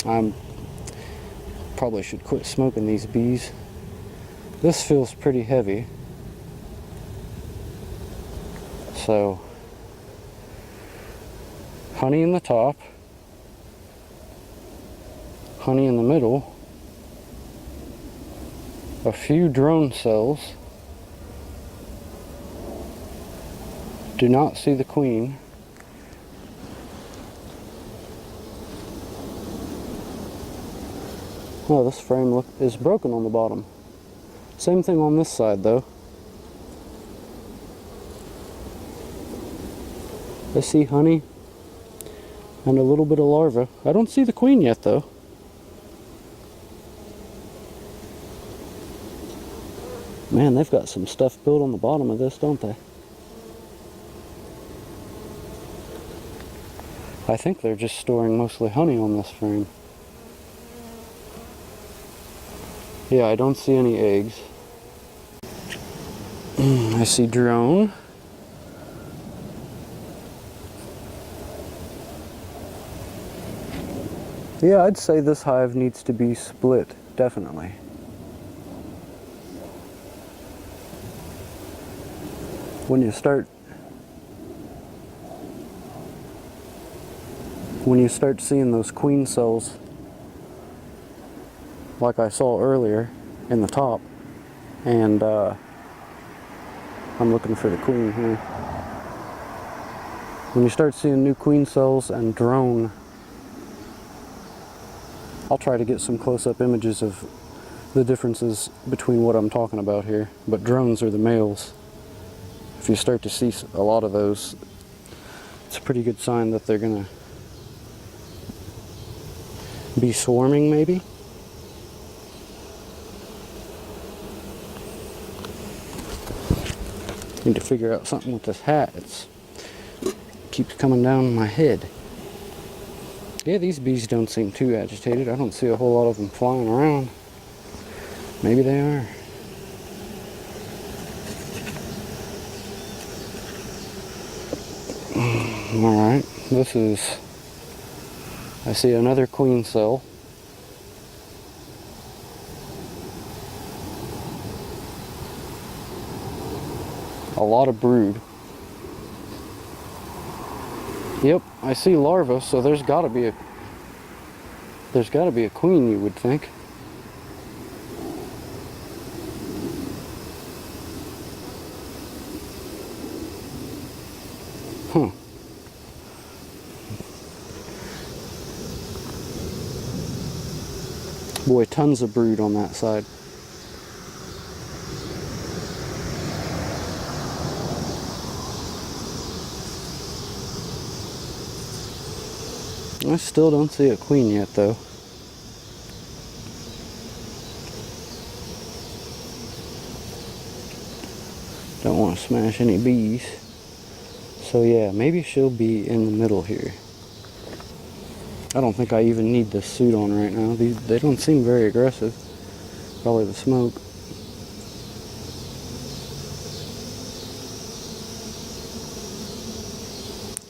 I'm probably should quit smoking these bees. This feels pretty heavy. So, honey in the top, honey in the middle, a few drone cells. Do not see the queen. Oh, this frame is broken on the bottom. Same thing on this side though. I see honey and a little bit of larva. I don't see the queen yet though. Man, they've got some stuff built on the bottom of this, don't they? I think they're just storing mostly honey on this frame. Yeah, I don't see any eggs. I see drone. Yeah, I'd say this hive needs to be split, definitely. When you start seeing those queen cells like I saw earlier in the top, and I'm looking for the queen here. When you start seeing new queen cells and drone, I'll try to get some close-up images of the differences between what I'm talking about here, but drones are the males. If you start to see a lot of those, it's a pretty good sign that they're gonna be swarming, maybe. Need to figure out something with this hat. It keeps coming down my head. Yeah, these bees don't seem too agitated. I don't see a whole lot of them flying around. Maybe they are. Alright, I see another queen cell. A lot of brood. Yep, I see larvae, so there's gotta be a queen, you would think. Huh. Boy, tons of brood on that side. I still don't see a queen yet, though. Don't want to smash any bees. So yeah, maybe she'll be in the middle here. I don't think I even need this suit on right now. They don't seem very aggressive. Probably the smoke.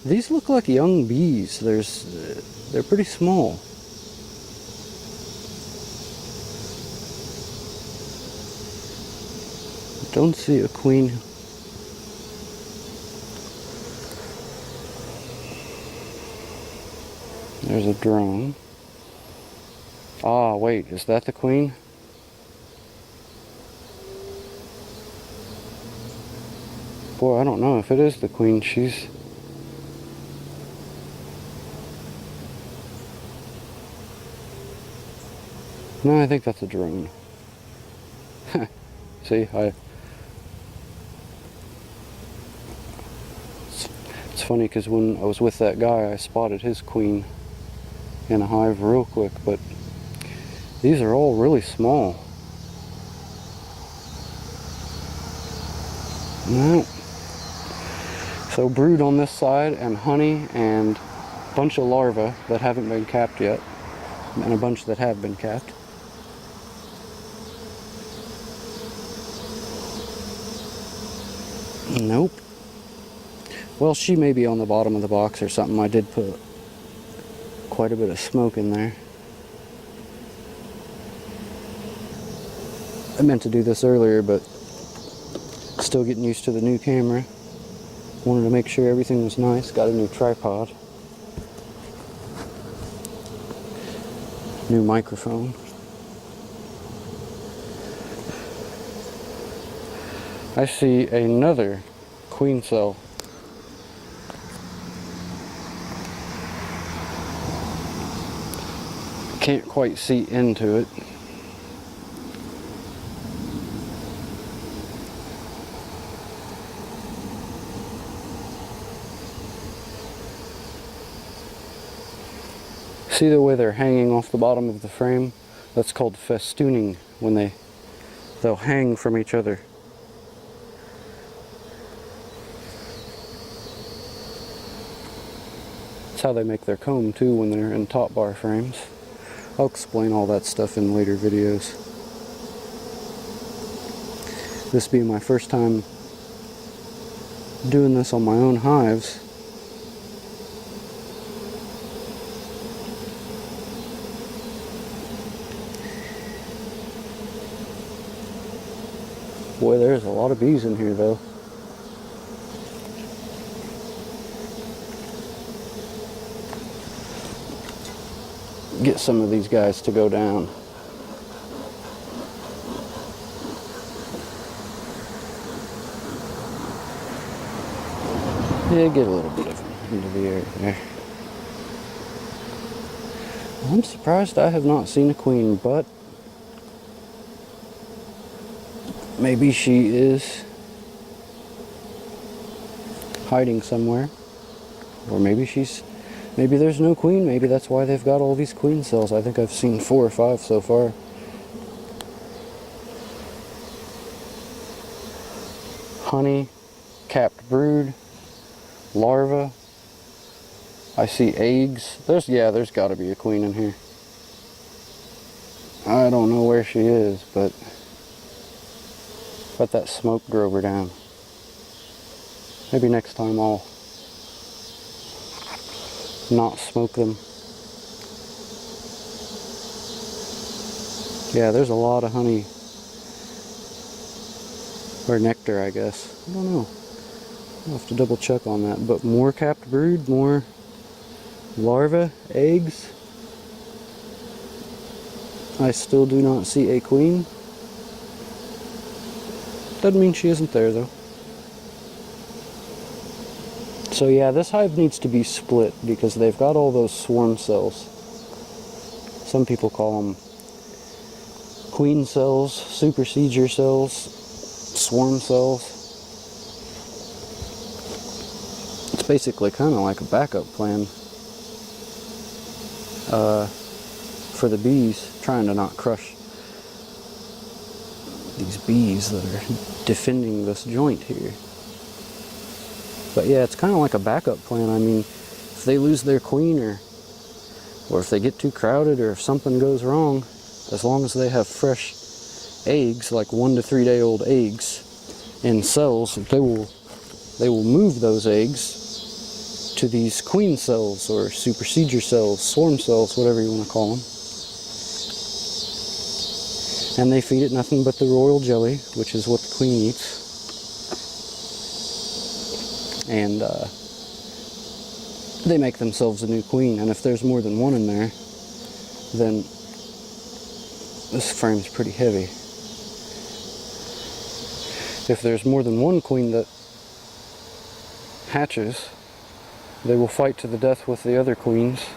These look like young bees. They're pretty small. Don't see a queen. There's a drone. Ah, wait, is that the queen? Boy, I don't know if it is the queen. No, I think that's a drone. See, it's funny because when I was with that guy, I spotted his queen in a hive real quick, but these are all really small. No. So brood on this side, and honey, and a bunch of larvae that haven't been capped yet, and a bunch that have been capped. Nope. Well, she may be on the bottom of the box or something. I did put quite a bit of smoke in there. I meant to do this earlier, but still getting used to the new camera. Wanted to make sure everything was nice. Got a new tripod. New microphone. I see another queen cell. Can't quite see into it. See the way they're hanging off the bottom of the frame? That's called festooning, when they'll hang from each other. That's how they make their comb too when they're in top bar frames. I'll explain all that stuff in later videos. This being my first time doing this on my own hives, boy, there's a lot of bees in here though. Get some of these guys to go down. Yeah, get a little bit of them into the air there. I'm surprised I have not seen a queen, but maybe she is hiding somewhere. Or maybe there's no queen. Maybe that's why they've got all these queen cells. I think I've seen 4 or 5 so far. Honey, capped brood, larva. I see eggs. There's got to be a queen in here. I don't know where she is, but let that smoke drove her down. Maybe next time I'll not smoke them. Yeah, there's a lot of honey. Or nectar, I guess. I don't know. I'll have to double check on that. But more capped brood, more larvae, eggs. I still do not see a queen. Doesn't mean she isn't there though. So yeah, this hive needs to be split because they've got all those swarm cells. Some people call them queen cells, supersedure cells, swarm cells. It's basically kind of like a backup plan for the bees, trying to not crush these bees that are defending this joint here. But yeah, it's kind of like a backup plan. I mean, if they lose their queen or if they get too crowded or if something goes wrong, as long as they have fresh eggs, like 1 to 3 day old eggs in cells, they will move those eggs to these queen cells or supersedure cells, swarm cells, whatever you want to call them. And they feed it nothing but the royal jelly, which is what the queen eats. And they make themselves a new queen. And if there's more than one in there, then this frame's pretty heavy. If there's more than one queen that hatches, they will fight to the death with the other queens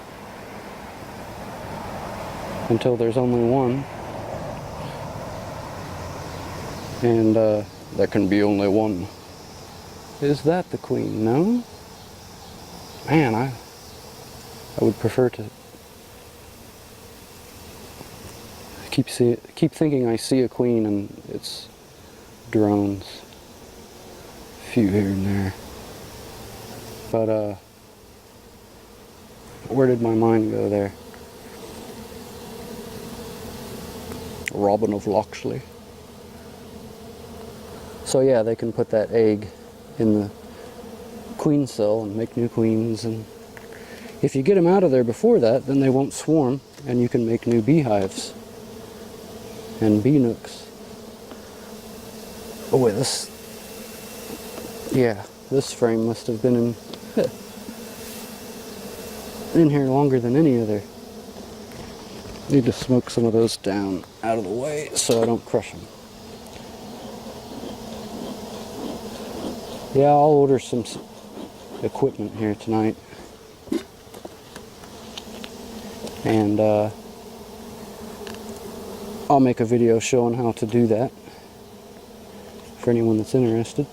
until there's only one. And there can be only one. Is that the queen? No? Man, I would prefer to keep thinking I see a queen and it's drones. A few here and there. But where did my mind go there? Robin of Locksley. So yeah, they can put that egg in the queen cell and make new queens, and if you get them out of there before that, then they won't swarm and you can make new beehives and bee nooks. Oh wait, this, yeah, this frame must have been in here longer than any other. Need to smoke some of those down out of the way so I don't crush them. Yeah, I'll order some equipment here tonight. And I'll make a video showing how to do that for anyone that's interested.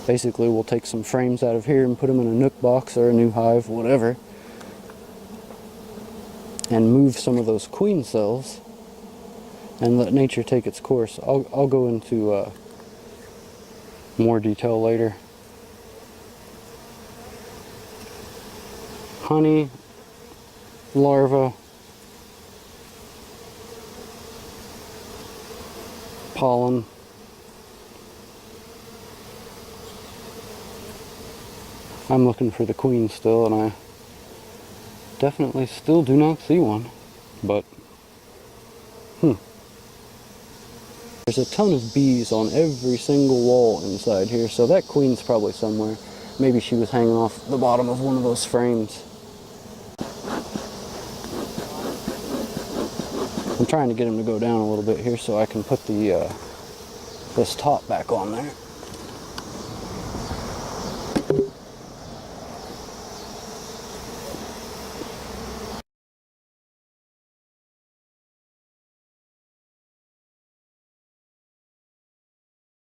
Basically, we'll take some frames out of here and put them in a Nook box or a new hive, whatever, and move some of those queen cells and let nature take its course. I'll go into more detail later. Honey, larva, pollen, I'm looking for the queen still, and I definitely still do not see one, but there's a ton of bees on every single wall inside here, so that queen's probably somewhere. Maybe she was hanging off the bottom of one of those frames. I'm trying to get him to go down a little bit here so I can put the this top back on there.